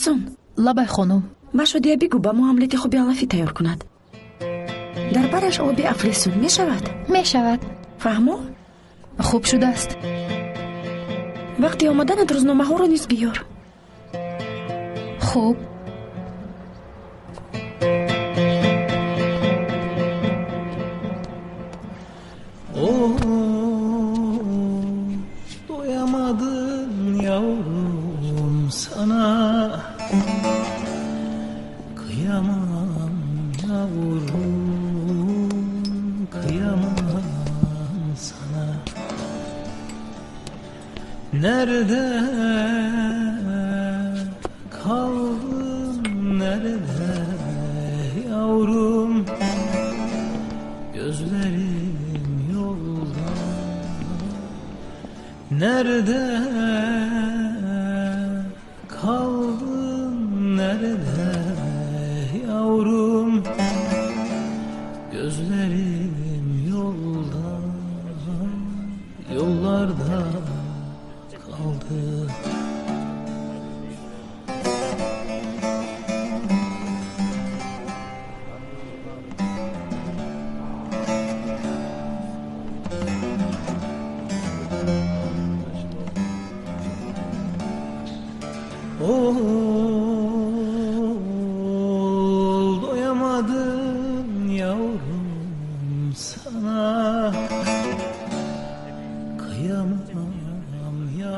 افلسون. لابای خانم با شادیا بگو با ما املت خوبی علافی تیار کند. در برش آبی افلسون می شود؟ می شود. فهمو؟ خوب شده است. وقتی آمدن روزنامه ها رو نیز بیار. خوب. Doyamadım yavrum sana, kıyamam yavrum, kıyamam sana. Nerede kaldın, nerede yavrum, gözlerim yolda. Nerede kaldın, nerede yavrum, gözlerim yolda, yollarda kaldı. Doyamadım yavrum sana, kıyamam ya.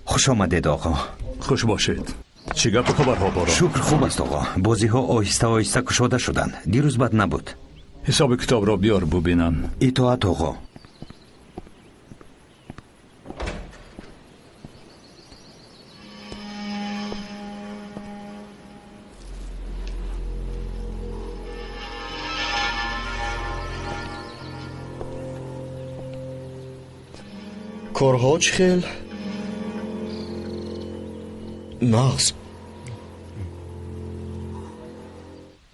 خوش آمدید آقا. خوش باشید. چی گپ و خبرها بارا؟ شکر خوب است آقا. بازی ها آهسته آهسته کشاده شدند. دیروز بد نبود. حساب کتاب را بیار ببینم. اطاعت آقا. کارها چی خیل؟ مغز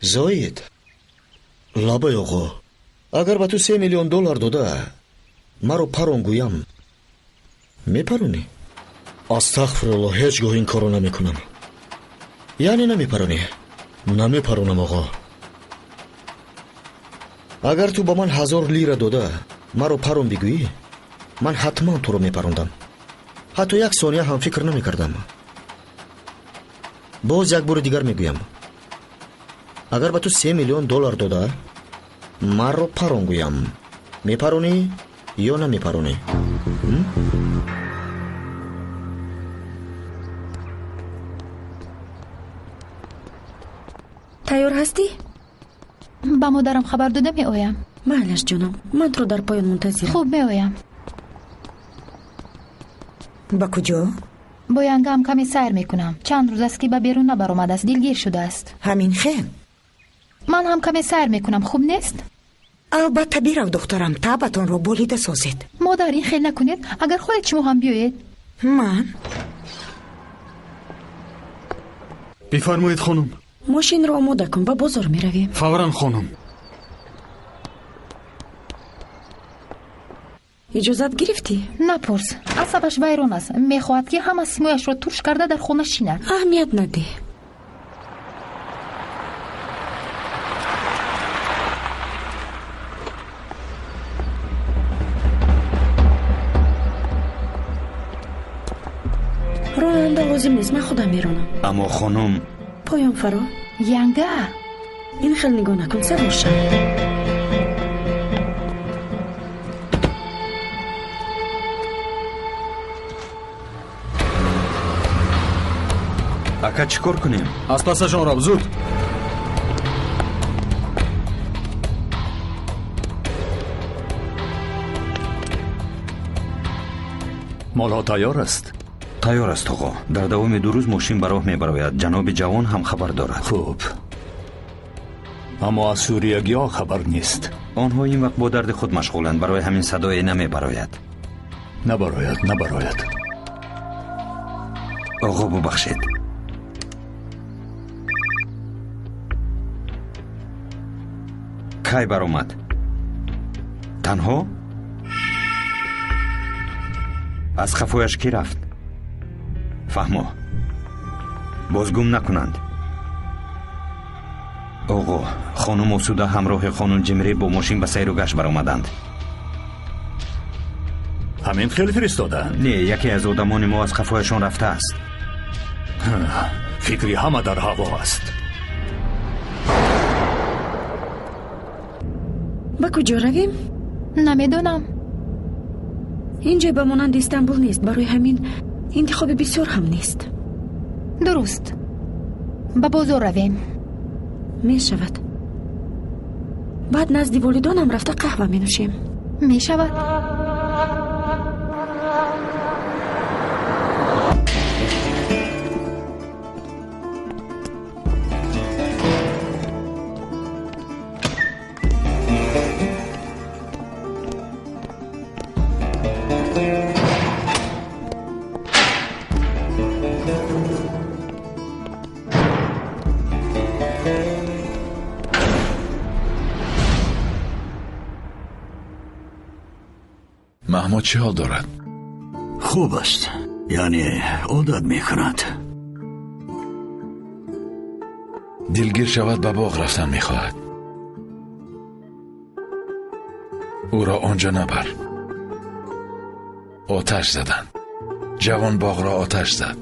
زاید لابای آقا، اگر با تو 3 میلیون دلار داده مرا پرون گویم میپرونی؟ استغفرالله، هیچ گاه این کارو نمیکنم. یعنی نمیپرونی؟ نمیپرونم آقا. اگر تو با من 1000 لیره داده مرا پرون بگویی، من حتما تو رو میپروندم. حتی یک ثانیه هم فکر نمیکردم. باز یک بار دیگر میگویم، اگر به تو 3 میلیون دلار داده من رو پرون گویم، میپرونی یا نمیپرونی؟ تیار هستی؟ با مادرم خبر داده می آیم. معلش جانم، من تو در پایان منتظرم. خوب می آیم. با کجا؟ با ینگم کمی سیر میکنم. چند روز است که به بیرون نبرآمده است. دلگیر شده است. همین خیل. من هم کمی سیر میکنم. خوب نیست؟ البته بیرو دخترم، تابتون رو بریده سازید. مادر این خیل نکنید. اگر خودت شما هم بیایید. من؟ بفرمایید خانم. ماشین رو آماده کن، با بازار میرویم. فوراً خانم. اجازت گرفتی؟ نپرس. عصبش ویران است. میخواهد که همه سیمایش را ترش کرده در خونه شیند. اهمیت نده. راننده لازم نیست، من خودم میرانم. اما خانم پایان فرا. ینگه این خیلی نگاه نکن، سوار شو. اکا چیکار کنیم؟ از پسشان رو زود. مالها تیار است؟ تیار است آقا. در دوام 2 روز ماشین به راه میبراید. جناب جوان هم خبر دارد. خوب. اما از سوریگی ها خبر نیست. آنها این وقت با درد خود مشغولند. برای همین صدای نمیبراید. نبراید. آقا ببخشید. کی برآمد؟ تنها؟ از خفایش کی رفت؟ فهمو بازگم نکنند. آقا خانم مسوده همراه خانم جمری با ماشین به سیر و گشت برآمدند. همین خیلی فرستادن؟ نه، یکی از آدمان ما از خفایشان رفته است. فکری همه در هوا است. به کجا رویم؟ نمیدونم. اینجا به مانند استانبول نیست، برای همین انتخاب بسیار هم نیست. درست. به بازار رویم. می شود. بعد نزد والدانم رفته قهوه می نوشیم. می شود. محمود چه حال دارد؟ خوب است، یعنی عادت می کند. دلگیر شود به باغ رفتن می خواهد. او را آنجا نبر. آتش زدند. جوان باغ را آتش زد.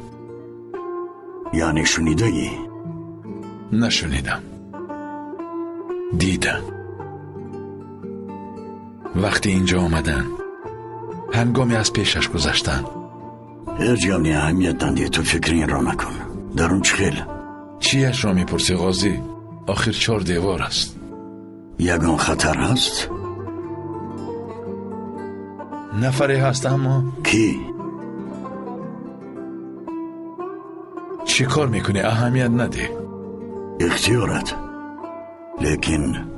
یعنی شنیده ای؟ نشنیدم، دیدم. وقتی اینجا آمدن هنگامی از پیشش گذشتن. هیچ جمعی اهمیت ندهی، تو فکر این را نکن. در اون چه خیل؟ چیش را میپرسی قاضی؟ آخر 4 دیوار است. یگان خطر هست؟ نفری هست، اما کی؟ چی کار میکنی؟ اهمیت ندی. اختیارت، لیکن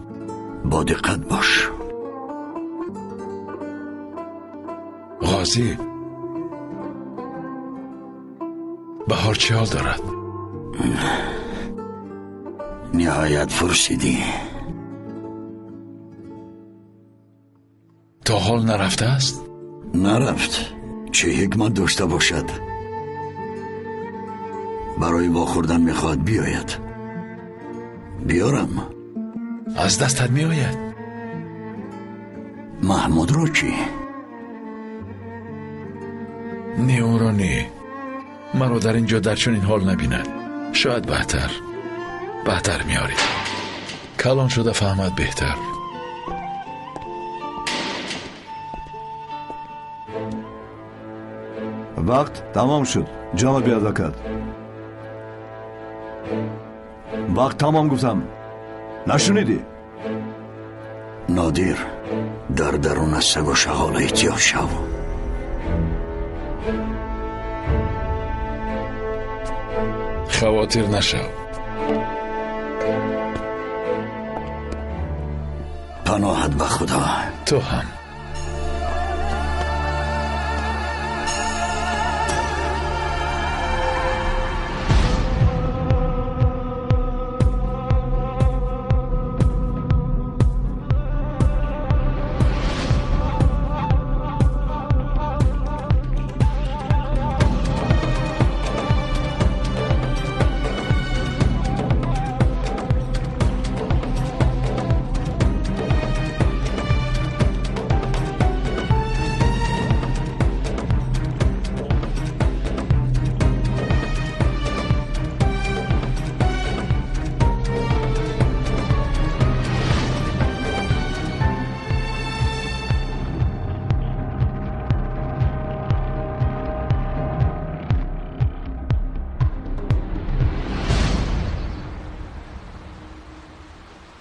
با دقت باش. قاضی، بهار چه حال دارد؟ نهایت فرسیدی. تا حال نرفته است؟ نرفت. چه حکمت داشته باشد؟ برای واخوردن میخواد بیاید. بیارم. از دستت میآید. محمود رو چی؟ نه او را نه. مرا در اینجا در چون این حال نبیند. شاید بهتر میاری. کلان شده فهمد بهتر. وقت تمام شد جناب ادوکات. وقت تمام گفتم، نشنیدی؟ نادیر، در درون سگ و شغال احتیاط شو. خواطر نشو. پناهت به خدا. تو هم.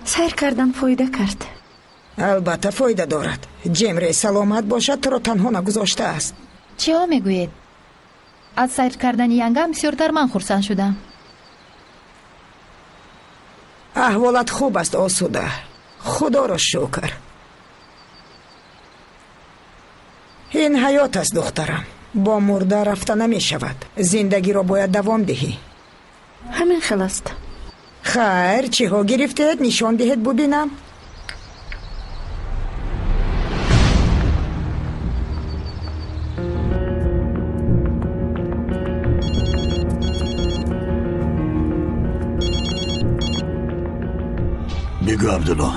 سیر کردن فایده کرد. البته فایده دارد. جمری سلامت باشد تو را تنها نگذاشته است. چی ها میگوید؟ از سیر کردن ینگم بسیارتر من خرسند شدم. احوالت خوب است آسوده. خدا را شکر. این حیات است دخترم. با مرده رفته نمی شود. زندگی را باید دوام دهی. همین خلاص است. خیر، چی ها گرفتید؟ نشان دهید ببینم. بگو عبدالله،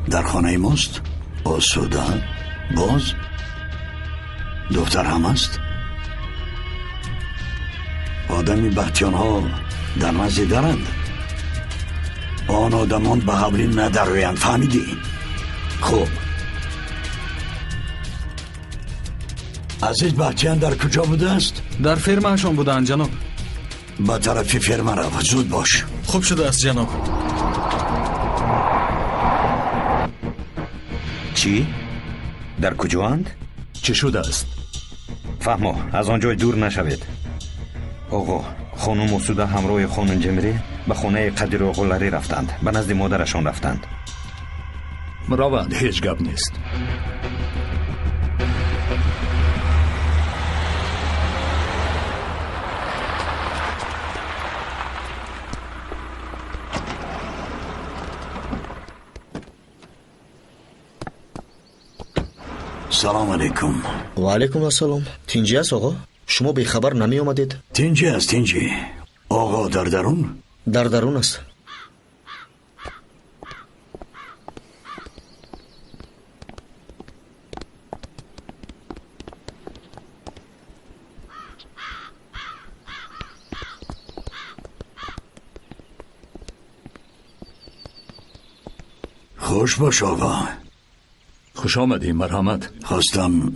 در خانه ماست؟ آسوده؟ باز؟ دختر هم است؟ آدمی بختیان ها در مزی دارند. آن آدمان به حولی ندرویند، فهمیدی؟ خوب، عزیز بختیان در کجا بوده است؟ در فرمهشان بودند جناب. به طرف فرمه رو، زود باش. خوب شده است جناب. چی؟ در کجاند؟ چه شده است؟ فهمو، از آنجای دور نشوید. آقا، خانم مسوده همراه خانم جمری به خانه قدیر و غلری رفتند. به نزد مادرشان رفتند. روند، هیچ گپ نیست. سلام علیکم. و علیکم السلام. تینجی است آقا؟ شما به خبر نمی آمدید؟ تینجی است، تینجی. آقا در درون؟ در درون است. خوش باش آقا. خوش آمدی. مرحمت. خواستم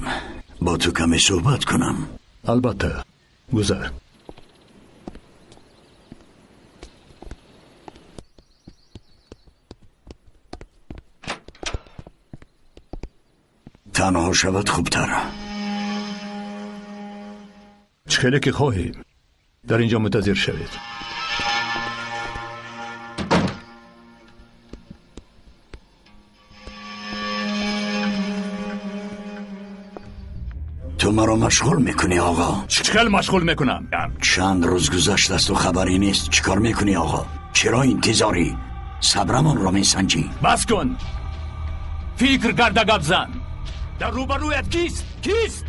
با تو کمی صحبت کنم. البته، گذر. تنها شود خوبتر. چخیلی که خواهی در اینجا منتظر شوید. تو مرا مشغول میکنی آقا. چخیل مشغول میکنم؟ چند روز گذشت است و خبری نیست. چیکار میکنی آقا؟ چرا انتظاری؟ صبرمان را میسنجی؟ بس کن. فکر کرده گپ زن. در روبرویت کیست؟ کیست؟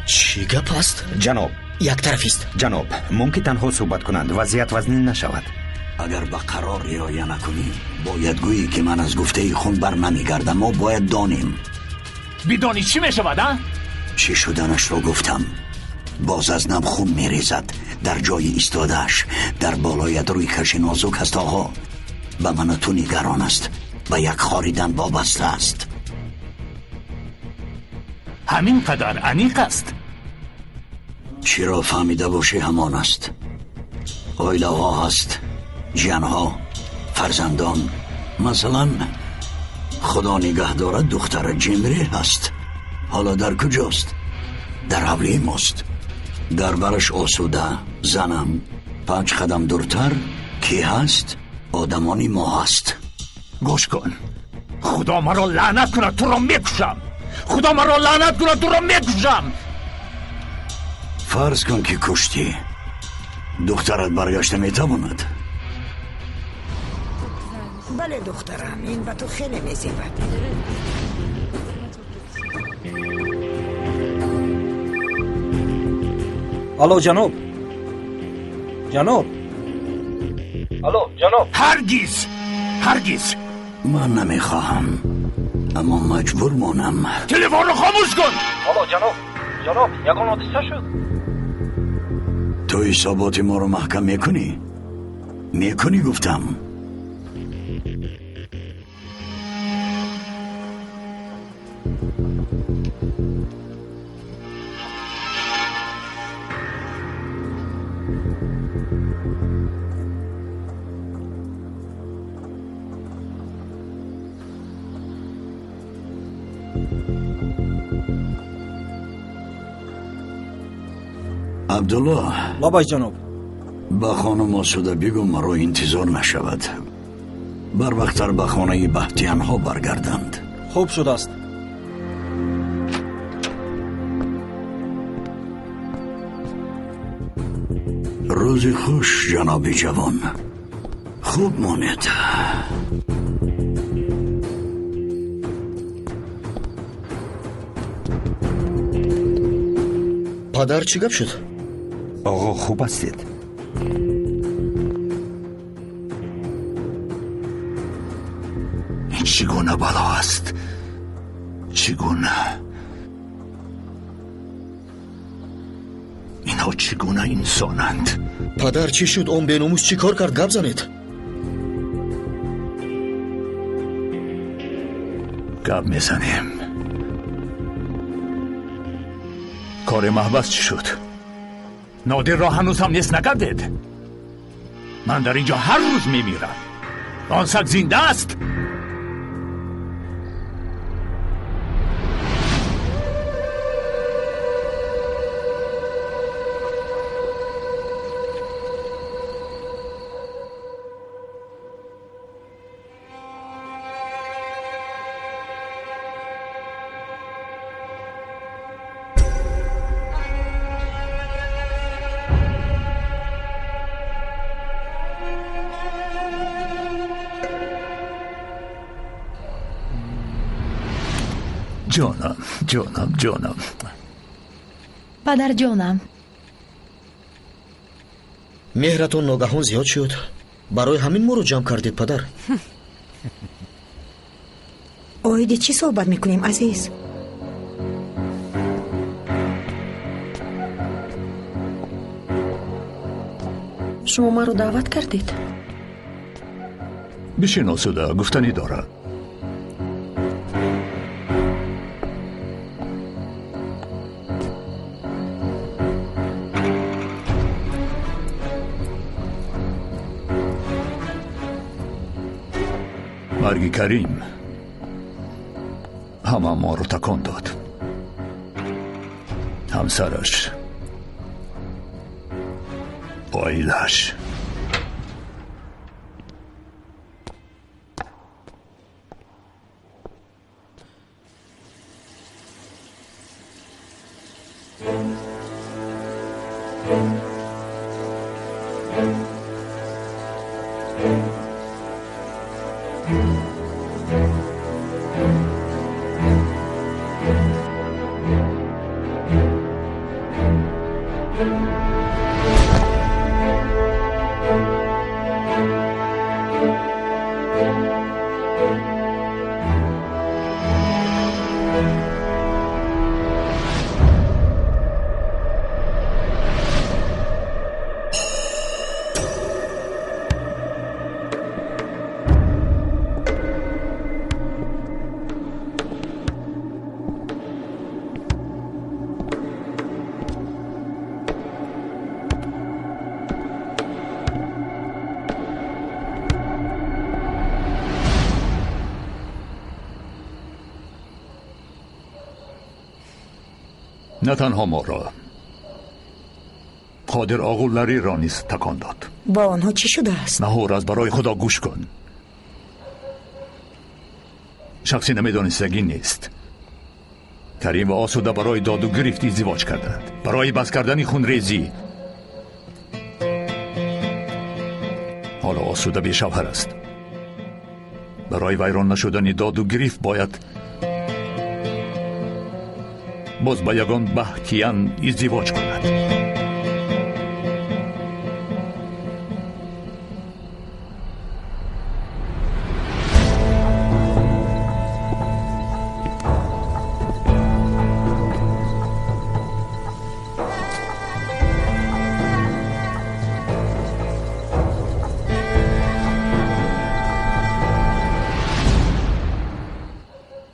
چی گپ است؟ جناب، یک طرفی است. جناب، ممکن تنها صحبت کنند. وضعیت وزنی نشود. اگر به قرار رعایت نکنی باید گویی که من از گفته خون بر نمیگردم. ما باید دانیم. بدانی چی میشود ها؟ چی شدنش رو گفتم. باز از نم خون میریزد. در جای ایستادهش در بالایت روی کش نازک هست آقا. به من تو نگران است. به یک خاریدن وابسته است. همین قدر عمیق است. چی را فهمیده باشی همان است. عائله ها هست، جنها، فرزندان. مثلا خدا نگه دارد دختر جمری هست. حالا در کجاست؟ در حولی ماست. در برش آسوده، زنم. 5 قدم دورتر کی هست؟ آدمانی ما هست. گوش کن. خدا مرا لعنت کنه تو را میکشم. خدا مرا لعنت کنه تو را میکشم. فرض کن که کشتی. دخترت برگشته میتواند؟ بله دخترم، این به تو خیلی میزیبد. الو جناب. جناب. الو جناب. هرگز هرگز. من نمیخواهم اما مجبور مانم. تلفن رو خاموش کن. الو جناب. جناب، یگان حادثه شد. تو حسابات ما رو محکم میکنی گفتم. عبدالله. لابای جناب. با خانم آسوده بگو مرا انتظار نشود. بر وقتر به خانه بختیان ها برگردند. خوب شده است. روز خوش جناب جوان. خوب مانید. پدر چی گپ شد؟ آقا خوب هستید؟ چگونه بلا است؟ چگونه؟ اینها چگونه انسانند؟ پدر چی شد؟ اون بیناموس چی کار کرد؟ گپ زنید. گپ میزنیم. کار محبس چی شد؟ نادر را هنوز هم نیست نکردید؟ من در اینجا هر روز میمیرم. آن سگ زنده است؟ جانم. پدر جانم، مهرتون ناگهان زیاد شد. برای همین ما رو جمع کردید پدر. اویدی چی صحبت میکنیم عزیز؟ شما ما رو دعوت کردید. بشین آسوده، گفتنی داره. مرگ کریم همه ما رو تکان داد. همسرش، عائله‌اش. نه تنها ما را، قادر آغولری را نیز تکان داد. با آنها چی شده است؟ مهور، از برای خدا گوش کن. شخصی نمیدانستگی نیست. کریم و آسوده برای داد و گرفت ازدواج کردند. برای بس کردن خونریزی. حالا آسوده بی‌شوهر است. برای ویران نشدن داد و گرفت باید باز با یگان بهتیان ازدواج کند.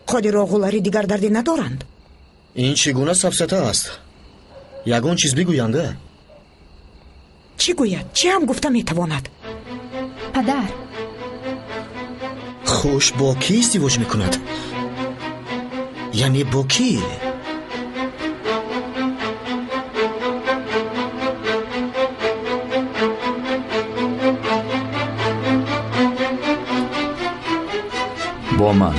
قادر آغولاری دیگر دردی ندارند. این چگونه سفسطه است؟ یگان چیز بگوینده. چی گوید؟ چی هم گفته میتواند؟ پدر، خوش با کی ازدواج میکند؟ یعنی با کی؟ با من.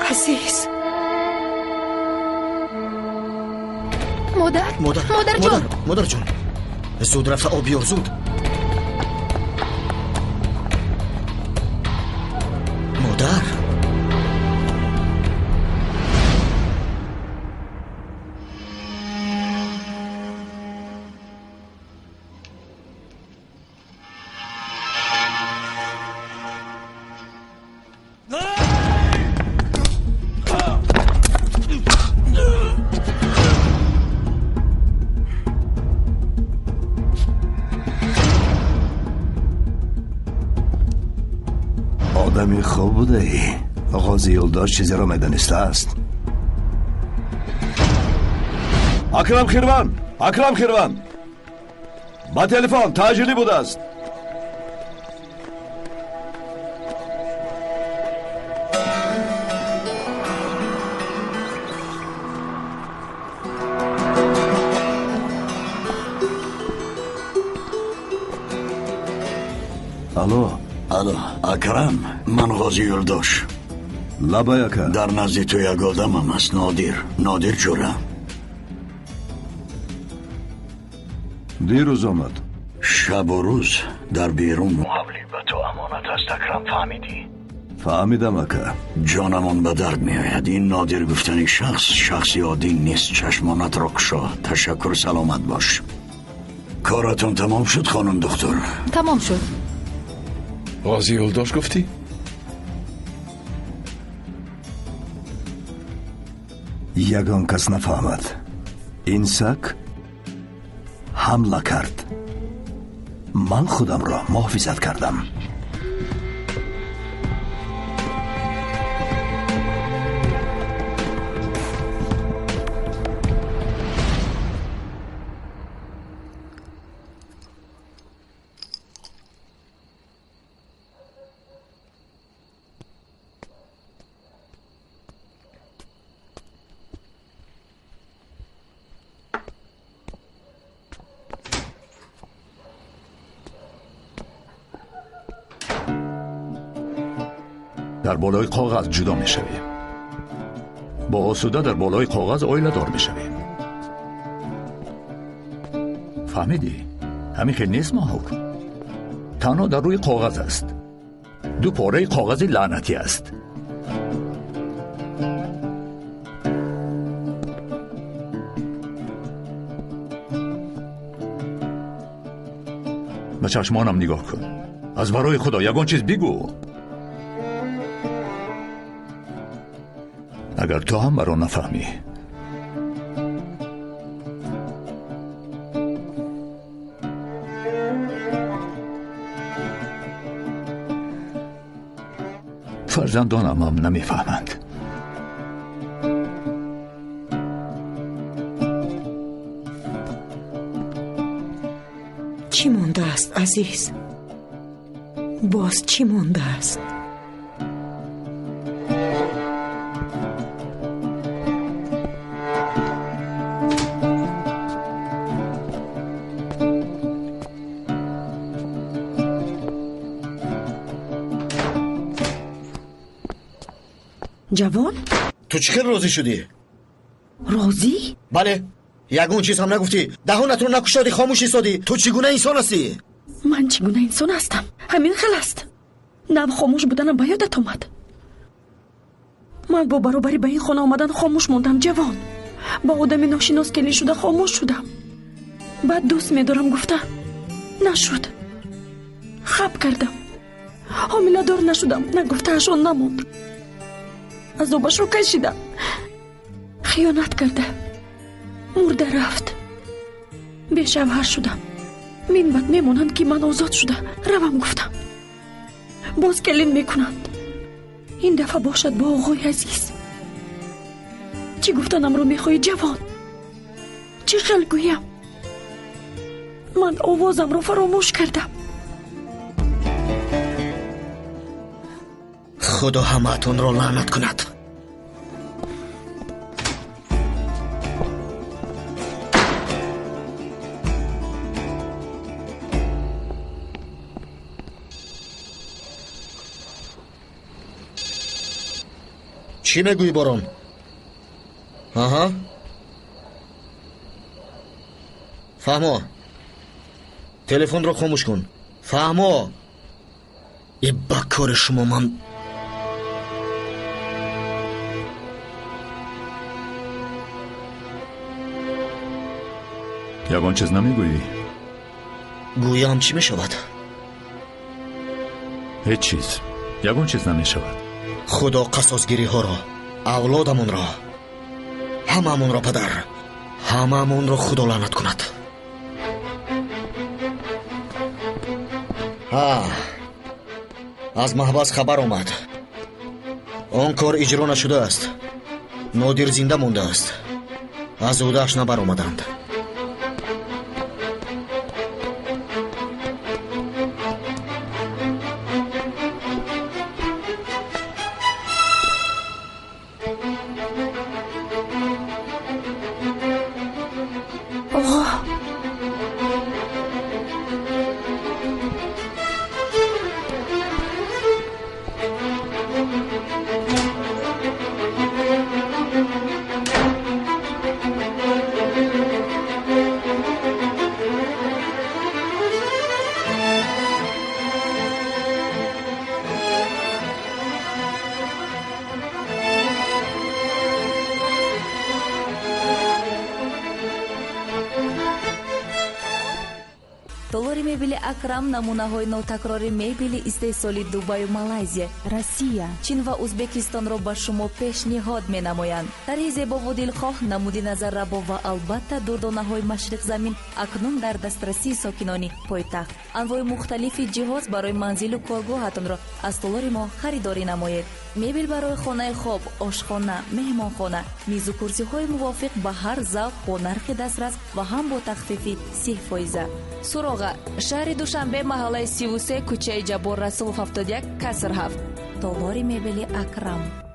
عزیز. مادر جان، زود رفته آب بیار، زود. مادر. آدمی خوب بوده ای. غازی یلداش چیزی را میدانسته است. اکرم خیروان با تلفن تاجری بوده است. الو اکرم، من غازی یلداش. لبا یکا در نزد تو یک آدم هم است. نادر جوره. دیروز آمد. شب و روز در بیرون محولی به تو امانت است. اکرم فهمیدی؟ فهمیدم اکا. جانمون به درد می آید. این نادر گفتنی شخصی عادی نیست. چشمانت را کشا. تشکر، سلامت باش. کارتون تمام شد خانم دکتر؟ تمام شد. غازی یلداش گفتی؟ یگان کس نفهمد. این سگ حمله کرد. من خودم را محافظت کردم. در بالای کاغذ جدا می شویم. با آسوده در بالای کاغذ آیله دار می شویم. فهمیدی؟ همین خیلی نیست محوک. تنها در روی کاغذ است. 2 پاره کاغذ لعنتی است. به چشمانم نگاه کن. از برای خدا یگان چیز بگو. اگر تو هم برا نفهمی فرزندانم هم نمیفهمند. چی مونده است عزیز؟ باز چی مونده است؟ جوان؟ تو چخیل راضی شدی؟ راضی؟ بله. یگون چیز هم نگفتی. دهانت رو نکشادی، خاموش ایستادی. تو چگونه انسان هستی؟ من چگونه انسان هستم؟ همین خیلی است. نه خاموش بودنم به یادت آمد. من با برابری به این خانه آمدن خاموش موندم جوان. با آدمی ناشناس کلی شده خاموش شدم. بعد دوست میدارم گفتم نشد. خب کردم. حامله دار نشدم. نگفته اشون نموند. عذابش رو کشیدم. خیانت کرده. مرده رفت. به شوهر شدم. منبت میمونند که من آزاد شده. روم گفتم. باز کلین میکنند. این دفعه باشد با آقای عزیز. چی گفتنم رو میخوای جوان؟ چی خیل گویم؟ من آوازم رو فراموش کردم. خدا همتون رو لعنت کند. چی میگویی بارون؟ آها فهمو. تلفن رو خاموش کن. فهمو. ای بکار شما من ягон чиз намегӯӣ? гӯям чӣ мешавад? ҳеҷ чиз. ягон чиз намешавад. худо қасосгириҳоро, авлодамонро, ҳамаамонро падар, ҳамаамонро худо лаънат кунад. аз маҳбас хабар омад. он кор иҷро нашудааст. нодир зинда мондааст. аз удааш набаромаданд. толори мебели Акрам намунаҳои нотакрори мебели истеҳсоли Дубаю, Малайзия, Россия, Чин ва Узбекистонро ба шумо пешниҳод менамоянд. Тарҳи зебову дилхоҳ, намуди назаррабо ва албатта дурдонаҳои Машриқ Замин акнун дар дастрасии сокинони пойтахт. Анвои мухталифи ҷиҳоз барои манзилу коргоҳатонро аз толори мо харидорӣ намоед. мебел барои хонаи хоб, ошхона, меҳмонхона, мизу курсиҳои мувофиқ ба ҳар завқ бо нархи дастрас ва ҳам бо тахфифи 30%. Суроға, шаҳри Душанбе, маҳаллаи 33, кӯчаи Ҷаббор Расулов 71, каср 7. толори мебели Акрам.